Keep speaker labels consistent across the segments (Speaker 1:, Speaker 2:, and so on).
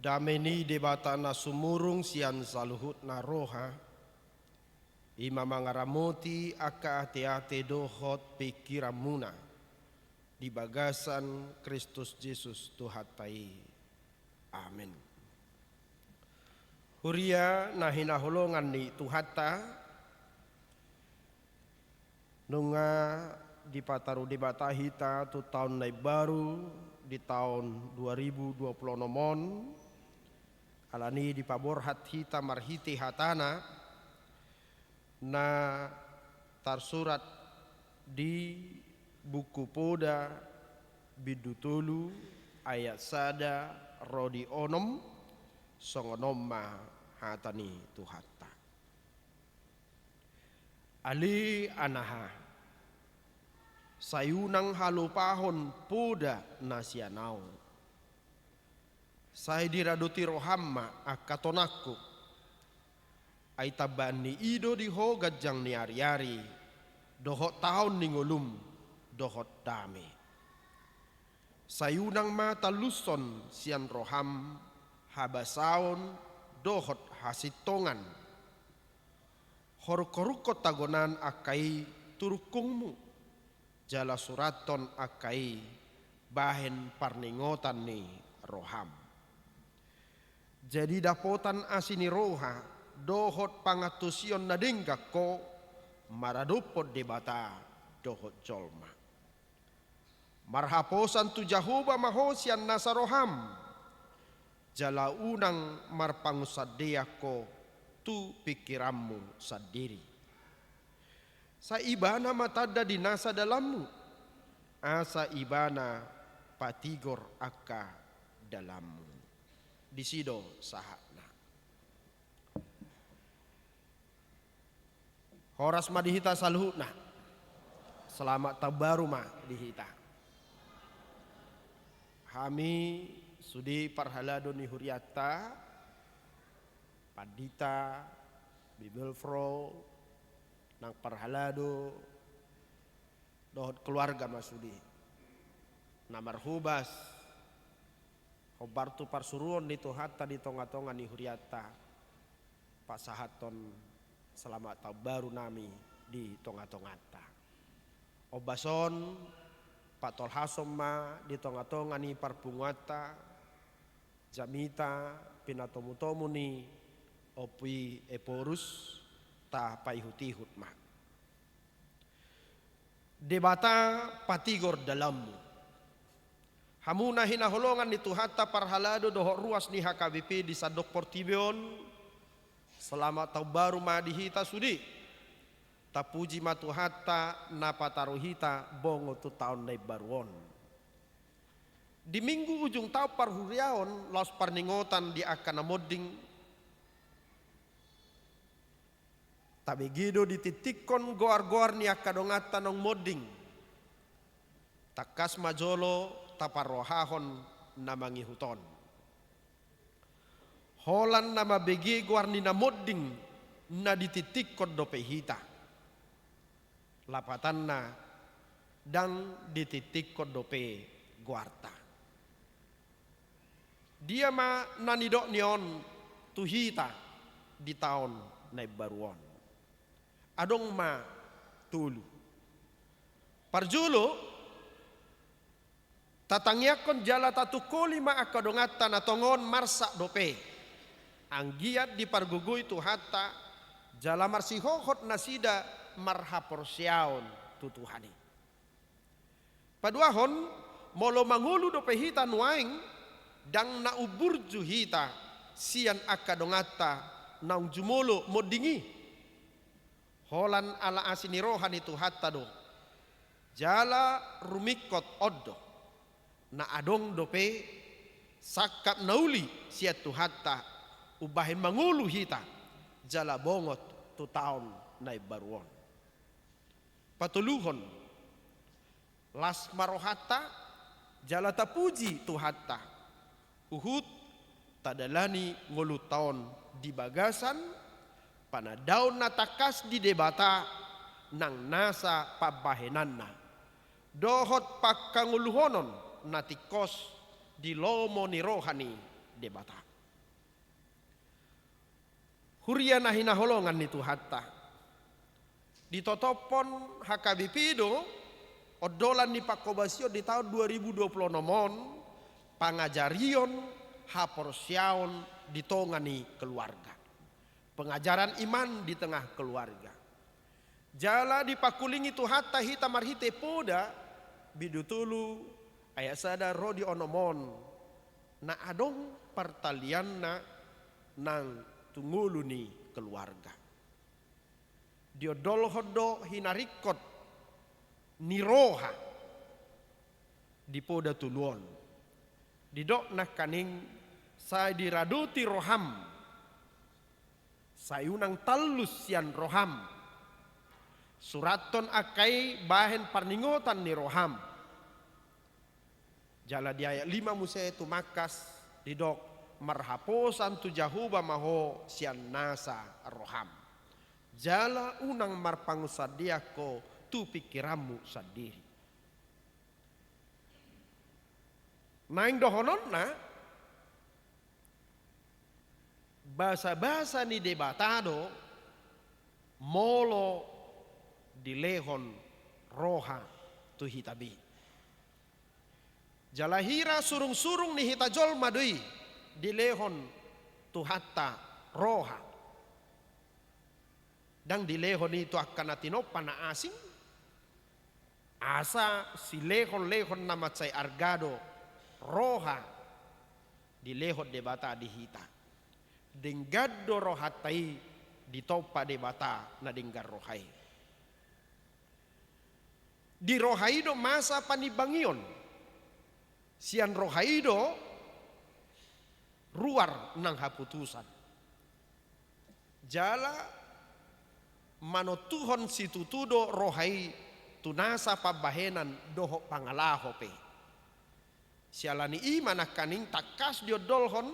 Speaker 1: Dameni debata na sumurung sian saluhut na roha. Ima mangaramoti aka ate-ate dohot pikiramuna. Di bagasan Kristus Yesus Tuhatai. Amin. Huria na hinahulungan ni Tuhata. Nunga di pataru debata hita tu tahun nai baru di tahun 2020 nomon. Alani di paborhat hita marhiti hatana na tarsurat di buku poda bidutulu ayat sada rodi onom songonomma hatani Tuhata. Ali anaha sayunang halupahon poda nasianau. Saya diraduti rohamma akatonaku. Aitabani ido di hogat jang ni ari-ari. Dohot tahun ni ngulum. Dohot dame. Sayunang mata luson sian roham. Habasaon dohot hasitongan. Horkorukot tagonan akai turukungmu. Jala suraton akai bahen parningotan ni roham. Jadi dapotan asini roha dohot pangatusion nadingga ko maradupot debata dohot jolma. Marhaposan tu Jahoba mahosian nasa roham. Jala unang marpangusadea ko tu pikiranmu sendiri. Sa ibana matada di nasa dalammu. Asa ibana patigor akka dalammu. Disido sahakna. Horas madihita saluhutna. Selamat tabaru ma dihita. Kami sudi parhalado ni huriata. Padita. Bibelfro. Nang parhalado. Dohot keluarga masudi. Namarhubas. Hobartu parsuruan di Tuhata di tonga-tonga ni huriata. Pasahaton selamat tahun baru nami di tonga-tongata. Obason patol hasoma di tonga-tonga ni parpungata. Jamita pinatomu-tomu ni opi eporus ta paihutihut ma. Debata patigor dalammu. Hamuna hinaholongan ni Tuhata parhalado dohok ruas ni HKBP di Sadok Portibion. Selamat tahun baru madihita sudi. Tapuji matuhata napataruhita bongo tu tahun nai baruon. Di minggu ujung tahun parhuriaon los parningotan di akana modding. Tabegido dititikon goar-goar ni akadongata nong modding. Takas majolo taparohahon namangi huton. Holan nama begi guarni na modding na dititik kod dope hita. Lapatan na dan dititik kod dope guarta. Dia ma nanidok nion tuhita di tahun nai baruon. Adong ma tulu. Parjulo tatangyakon jala tatukoli ma akadongata na tongon marsa dope. Ang giat di pargugoy Tuhata jala marsihohot nasida marhaporsyaon tutuhani. Paduahon molo mangulu dope hita nuaing dang nauburju hita sian akadongata naung jumolo modingi. Holan ala asini rohani Tuhata do. Jala rumikot oddo. Na adong dope sakap nauli siat Tuhata ubahin mangulu hita jala bongot tu taon nai baruon. Patuluhon las marohata jala tapuji Tuhata uhut tadalani ngulu taon di bagasan panadaon natakas di debata nang nasa pabahenanna dohot pakanguluhonon natikos di lomo ni rohani debata. Huria na hinaholongan ni Tuhatta. Ditotopon hakabipido odolan ni Pakobasio di tahun 2020 nomon pangajarion haporsiaon di tongani keluarga. Pengajaran iman di tengah keluarga. Jala dipakulingi Tuhatta hita marhite poda bidutulu ayat sada rodi onomon na adong pertalianna nang tungulu ni keluarga. Diodol hodo hinarikot niroha di poda tuluon. Didok nak kaning saya diraduti roham. Sayunang talus sian roham. Suraton akai bahen parningotan ni roham. Jala di ayat 5 musaya tu makas didok marhaposan tu jahuba maho sian nasa roham. Jala unang marpangusadiako tu pikiranmu sendiri. Naing dohononna basa-basa ni debatado molo dilehon roha tu hitabi. Jalahira surung-surung ni hitajol madui dilehon tu hatta roha. Dan dilehon itu akan atinopan na asing. Asa si lehon-lehon na matsay argado roha dilehon debata dihita. Denggado rohatai ditopa debata na denggar rohai. Di rohaido masa panibangion. Sian rohaido ruar nang haputusan. Jala manotuhon situtudo rohai tunasa pabahenan doho pangalaho pe. Sialani iman kaning takas diodolhon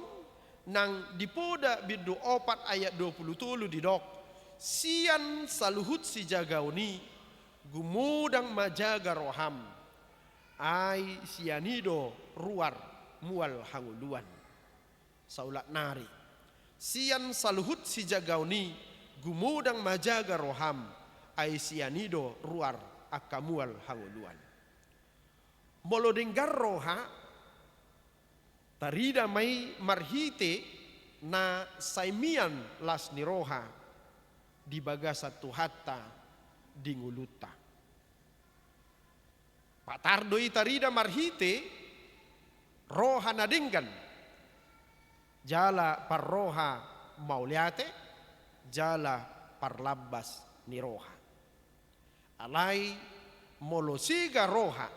Speaker 1: nang dipoda bidu 4 ayat 20 didok. Sian saluhut si jagauni gumudang majaga roham. Ai sianido ruar mual hanguluan. Saulat nari. Sian saluhut si jagauni gumudang majaga roham. Ai sianido ruar akamual hanguluan. Molo denggar roha tarida mai marhite na saimian las ni roha di bagasa Tuhatta di nguluta. Patardoi tarida marhite roha nadinggan jala parroha mauliate jala parlabbas ni roha. Alai molo siga roha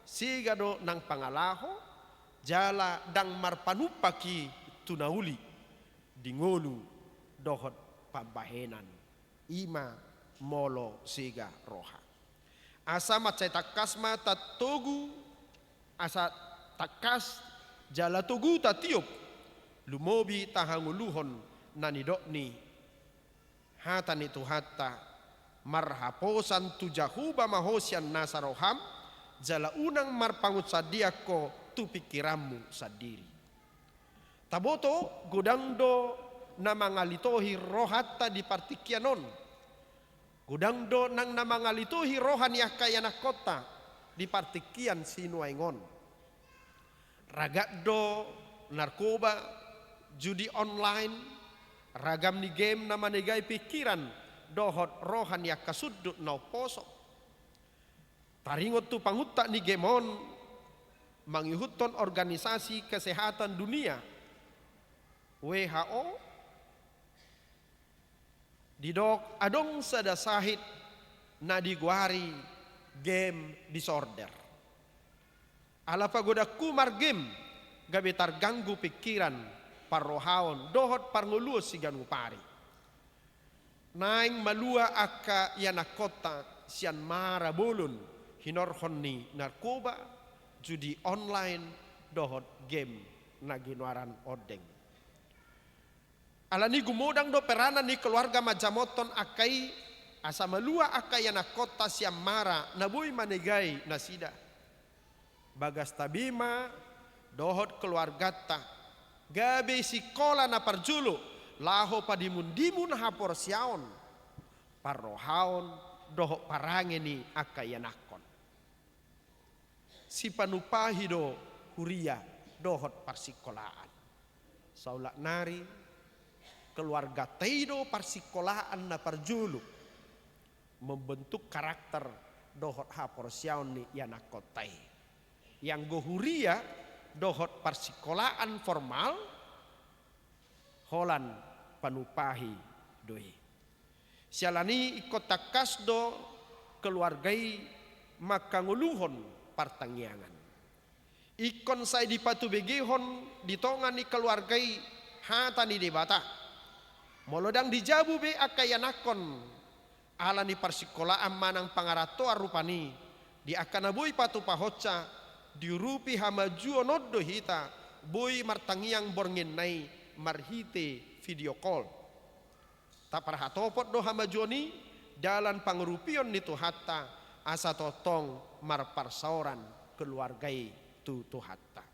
Speaker 1: siga do nang pangalaho jala dang marpanupaki tunauli dingolu dohot pambahenan ima molo siga roha. Asa macay takas mata togu asa takas jala togu tatiop lumobi tahanguluhon nanidokni hata ni Tuhatta marhaposan tujahuba mahosian nasaroham jala unang marpangut sadiako tu pikiranmu sendiri. Taboto godangdo na mangalitohi rohatta di partikianon. Godangdo nang na mangalitohi rohan yakayana kota di partikian sinuaingon. Ragaddo narkoba, judi online, ragam ni game na manegay pikiran dohot rohan yakasudut na posok. Taringot tu pangutta ni gemon mangihuton organisasi kesehatan dunia WHO didok adong sada sahid na diguari game disorder. Ala pagoda kumar game gabe targanggu pikiran parrohaon dohot parnguluos sigan upari. Naing malua aka yanakota sian mara bolon hinorhon ni narkoba judi online dohot game na ginuaran odeng. Alani gumodang do peranan ni keluarga majamoton akai asa malua akai na kota siam mara naboy manegay nasida. Bagas tabima dohot keluargata gabe sikola na parjulo laho padimun-dimun hapor siaon parrohaon doho parangeni akayanakon. Si panupahi do huria dohot parsikolaan. Saulak nari keluarga teido parsikolaan na parjulu membentuk karakter dohot hapor siaon ni yanakotai. Yang gohuria dohot parsikolaan formal holan panupahi doi. Sialani ikut takas do keluargai makanguluhon partangiangan. Ikon say di patu begehon ditongani keluargai hatani debata. Molodang dijabu be akayanakon alani parsikolaan manang pangarato arupani di akanabui patu pahoca diurupi hamajuo noddo hita boy martangiang borngin nai marhite video call. Tapar hatopot do hamajoni dalan pangrupion nitu hatta asa totong marparsauran keluargai tu hatta.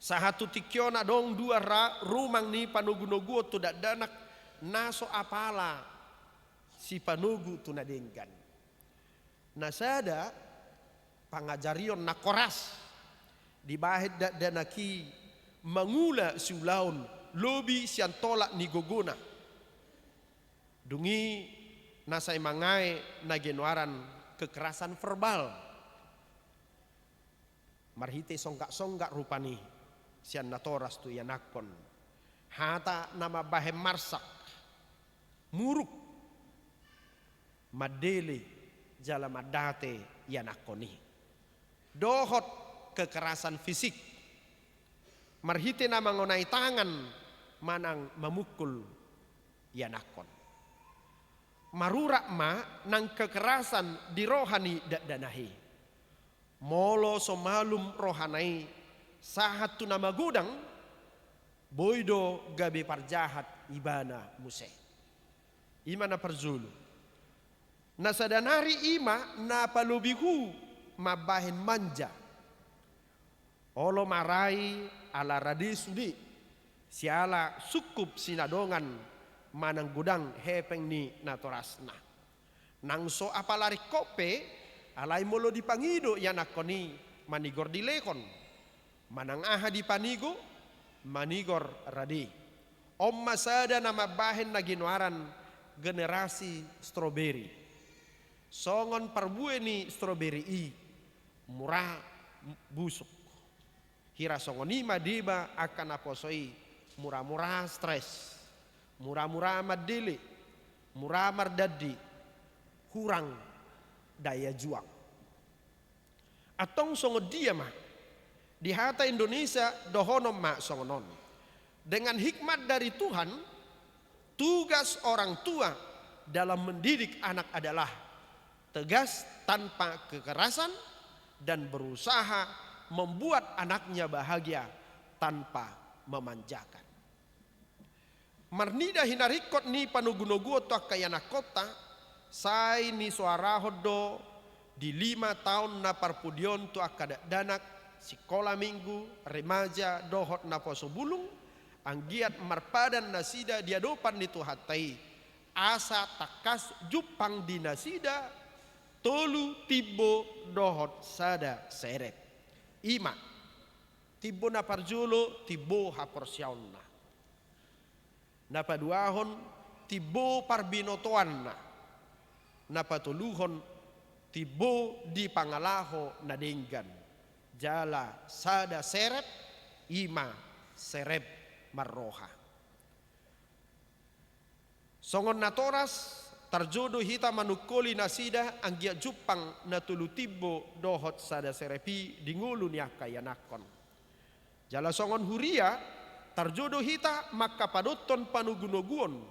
Speaker 1: Sahatu tikiona dong dua rumang ni panugu-nugu tu danak naso apala si panugu tu nadenggan. Nasada pangajarion nakoras dibahid danaki mangula siulaun lobi sian tolak ni gogona. Dungi nasai mangai nagenuaran kekerasan verbal. Marhite songgak-songgak rupani sian natoras tu yanakon. Hata nama bahem marsak. Muruk. Madele jala madate yanakoni. Dohot kekerasan fisik. Marhite nama ngonai tangan manang memukul yanakon. Marurak ma nang kekerasan di rohani danahi. Molo somalum rohanai sahat tu nama gudang boydo gabe parjahat ibana muse. Imana parzulu. Nasadanari ima na palubihu mabahin manja. Olo marai ala radisudi siala sukup sinadongan manang gudang hepeng ni natorasna. Nangso apalari kope alai molo dipangido yanakoni manigor dilekon. Manang aha dipanigo manigor radi. Om masada nama bahen na ginuaran generasi stroberi. Songon parbue ni stroberi i murah busuk. Hira songoni madiba akan aposoi murah-murah stres. Murah-murah madili, murah mardadi, kurang daya juang. Atong songo dia mah di hata Indonesia dohonom mak songonon. Dengan hikmat dari Tuhan, tugas orang tua dalam mendidik anak adalah tegas tanpa kekerasan dan berusaha membuat anaknya bahagia tanpa memanjakan. Marnida hinarikot ni panugunugu to kayana kota sai ni suara hodo di 5 tahun na parpudion tu akada danak sekolah minggu remaja dohot na poso bulung anggiat marpadan nasida diadopan itu hatai asa takas jupang di nasida tolu tibo dohot sada seret ima tibo na parjulo tibo haporsiauna. Napaduahon tibo parbinotoan napatuluhon tibo di pangalaho nadenggan jala sada serep ima serep marroha. Songon natoras tarjodo hita manukoli nasida anggia jupang natulu tibo dohot sada serepi dingulu niaka yanakon. Jala songon huria tarjodo hita maka padoton panugunoguon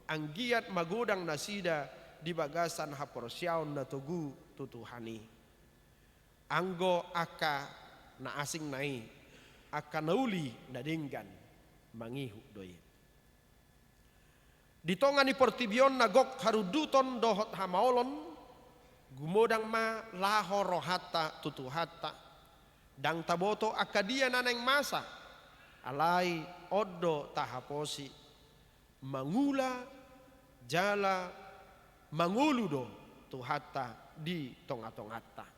Speaker 1: anggiat magodang nasida di bagasan haporsiaon na tugu tutuhani. Anggo aka na asing nai aka nauli na denggan mangihu doi. Ditongani portibion na gok haruduton dohot hamaolon gumodang ma laho rohata tutuhata dang taboto akadia naneng masa alai oddo tahaposi mangula jala manguludo tu hatta di tonga-tongata.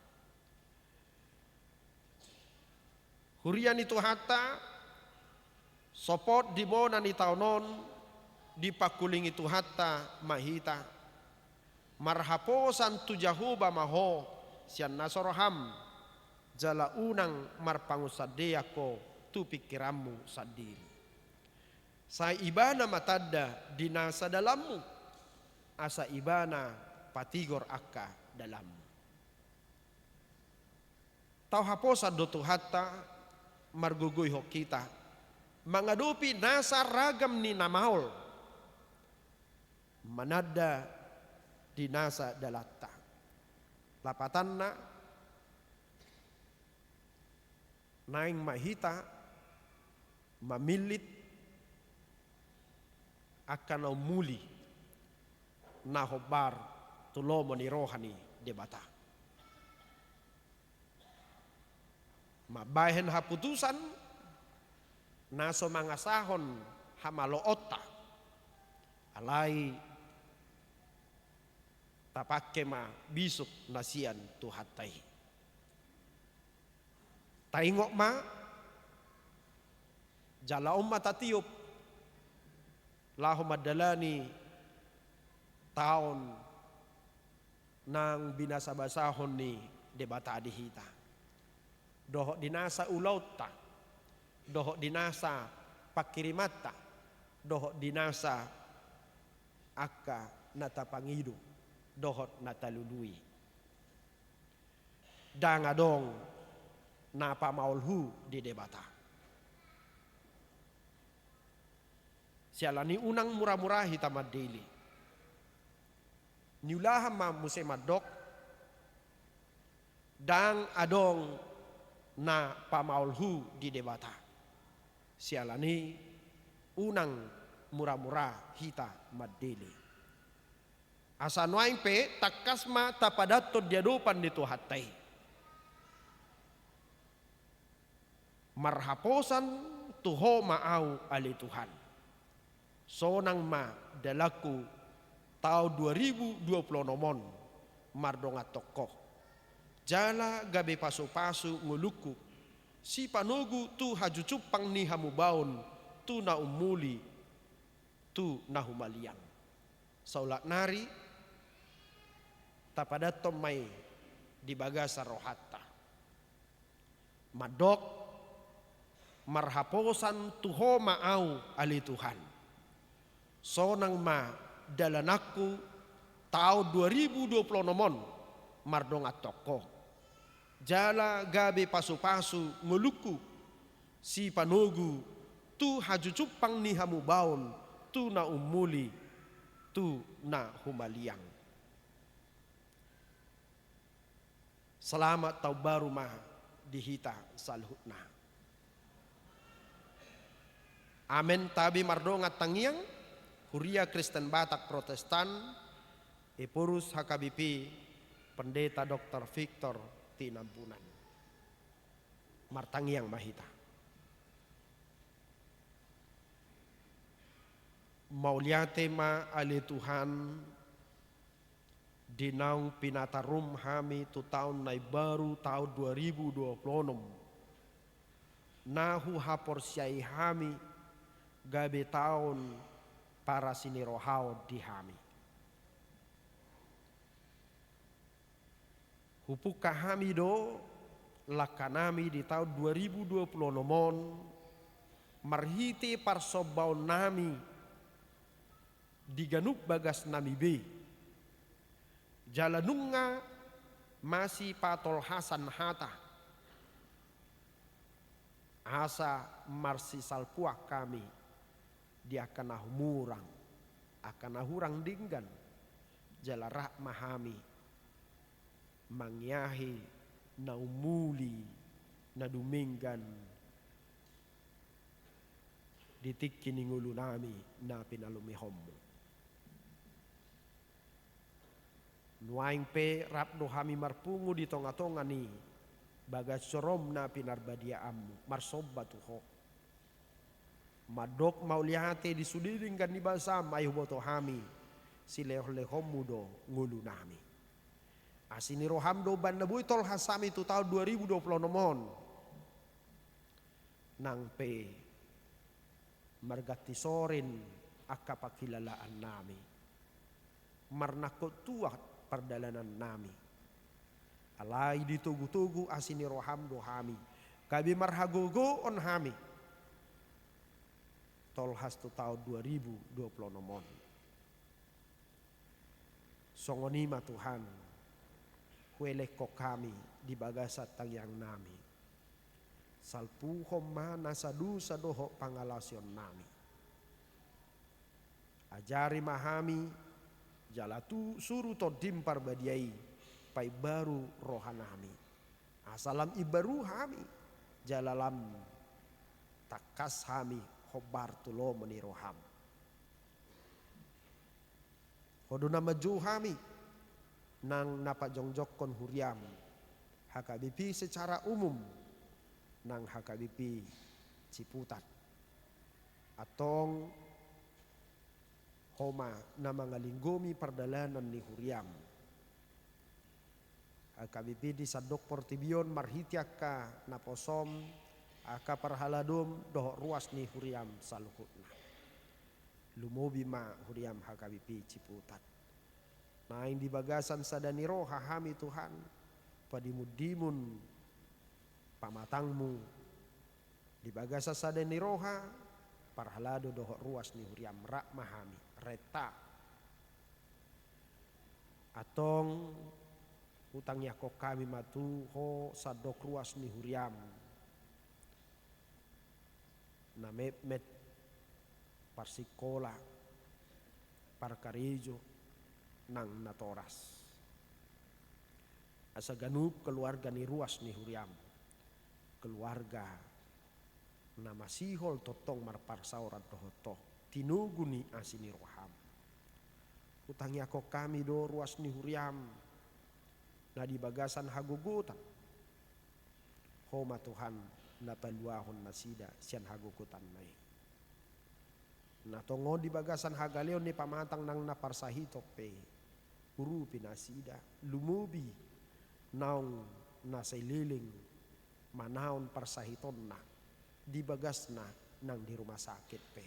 Speaker 1: Hurian itu hatta sopot di bona ni taunon di pakuling itu hatta mahita marhaposan tu jahuba maho sian nasoroham jala unang marpangusadeako tu pikiranmu sadiri. Sa ibana matadda dinasa dalammu asa ibana patigor akka dalammu. Tau haposa dotu hatta marguguy ho kita mangadupi nasa ragam ni namaol manada di nasa dalatta lapatanna naing mahita mamilit akan muli nahobar tulomo ni rohani debata mabahen haputusan naso mangasahon hamaloota alai tapake ma bisuk nasian tu hatai taingok ma jala umma tatiup laho madalani taon nang binasa basahon ni debata adihita dohok dinasa ulauta dohok dinasa pakirimata dohok dinasa akka natapangidu dohot natalului dangadong napa maulhu di debata sialani unang murah-murah hitamad daily niulaham ma musemadok dang adong na pamaulhu di debata sialani unang murah-murah hita madeli asanuain pe takasma tapadato diadupan dito hatai marhaposan tuho maau ali Tuhan sonang ma dalaku tahun 2020 nomon mardonga tokoh jala gabe pasu-pasu nguluku si panugu tu hajucupang ni hamubaon tu na umuli tu na humaliang saulak nari tapadato may di bagasa rohata madok marhaposan tuho maau ali Tuhan sonang ma dalanaku tahun 2020 nomon mardonga tokoh jala gabe pasu-pasu nguluku si panugu tu hajucupang ni hamubaon tu na umuli tu na humaliang. Selamat tau baru mah dihita salhutna. Amen tabi mardonga tangiang Huria Kristen Batak Protestan Epurus HKBP Pendeta Dr. Victor Tinampunan martangiang mahita mauliate ma ali Tuhan dinaung pinatarum hami tu tahun nai baru tahun 2026 nahu hapor siai hami gabe tahun para sini rohau di hami hupuka hami do lakanami di tahun 2020 nomon marhite parsobau nami diganuk bagas nami be jalanunga masih patol Hasan hata asa marsi salpuak kami dia akan murang akan hurang dinggan jalarak mahami mangyahi naumuli naduminggan ditikki ningulu nami na pinalumihommo nuaing pe rapno hami marpungu di tonga-tonga ni bagas sorom na pinarbadia ammu marsobba tuho Madok maulihate disudiding kan di basam ayu boto hami si lehom mudo ngulu nami. Asini roham do banda bui tol hasami tu tahun 2020 nomon. Nang pe margati sorin akka pakilalaan nami. Marnakot tua perdalanan nami. Alai ditugu-tugu asini roham do hami. Kabi marhagogo on hami. Tolhas tu tahun 2020 nomon. Songonima Tuhan. Kuele ko kami di bagasat tangyang nami. Salpuhom mana sadu sadoho pangalasion nami. Ajari mahami jalatu suru todim parbadiai pai baru rohanami. Asalam ibaru hami jalalam takas hami khobar tulo meniroham. Hoduna maju hami nang napajongjok kon huriam HKBP secara umum nang HKBP Ciputat atong homa na mga linggomi perdalanan ni huriam HKBP di Sadok Portibion marhitiak ka naposom aka parhaladum doh ruas ni huriam salukutna lumobi ma huriam HKBP Ciputat. Naing di bagasan sadaniro hahami Tuhan padimudimun pamatangmu di bagasa sadaniroha parhalado doho ruas ni huriam rak mahami reta atong utang yako kami matu ho sadok ruas ni huriam na met parsikola parkarijo nang natoras. Asa ganub keluarga ni ruas ni huriam. Keluarga na masihol totong marparsauran tohoto. Tinugu ni asini roham. Utangnya ko kami do ruas ni huriam. Na di bagasan hagugutan. Homa Tuhan na paluahon nasida sian hagugutan nai. Na tongo di bagasan hagaleon ni pamatang nang naparsahi tope. Uru pinasida lumubi naong nasa ililing manaon parsahiton na di bagas na nang di rumah sakit pe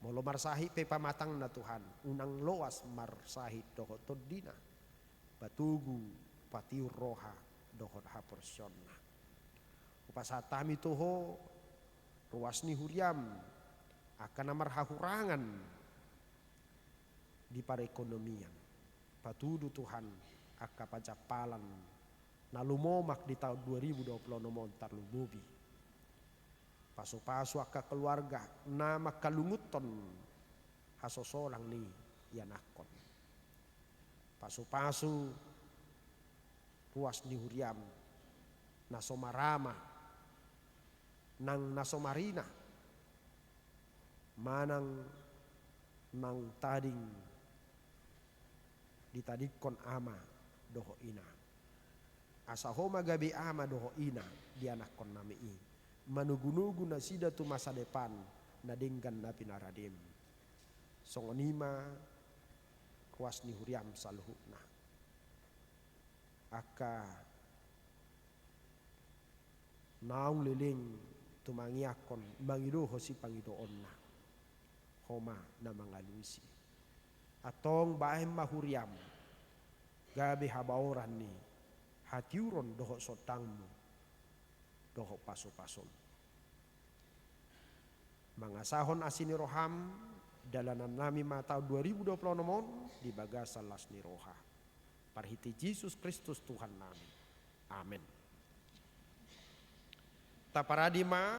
Speaker 1: molo marsahi pe pamatang na Tuhan unang loas marsahit dohot todina batugu patiu roha dohot haporsion na upasatami toho ruas ni huriam akan marhahurangan di parekonomian patudu Tuhan akka pajapalan na lumomak di tahun 2020 nomon tarlumubi. Pasu-pasu akka keluarga na makalunguton hasosolang ni yanakon. Pasu-pasu ruas ni huriam na somarama nang nasomarina manang nang tading ditadikon ama doho ina asa homa gabi ama doho ina dianakon nami i manugunugu na sida tu masa depan na denggan na pinaradim songonima ruas ni huriam saluhukna aka naung liling tumangiakon mangidoho si pangidoon na homa na mangalusi atong bahem mahuriam gabi habaoran ni hatiuron doho sotangmu doho paso-pason mangasahon asini roham dalanan nami matau 2020 nomon di bagasa las ni roha parhiti Yesus Kristus Tuhan nami amin taparadima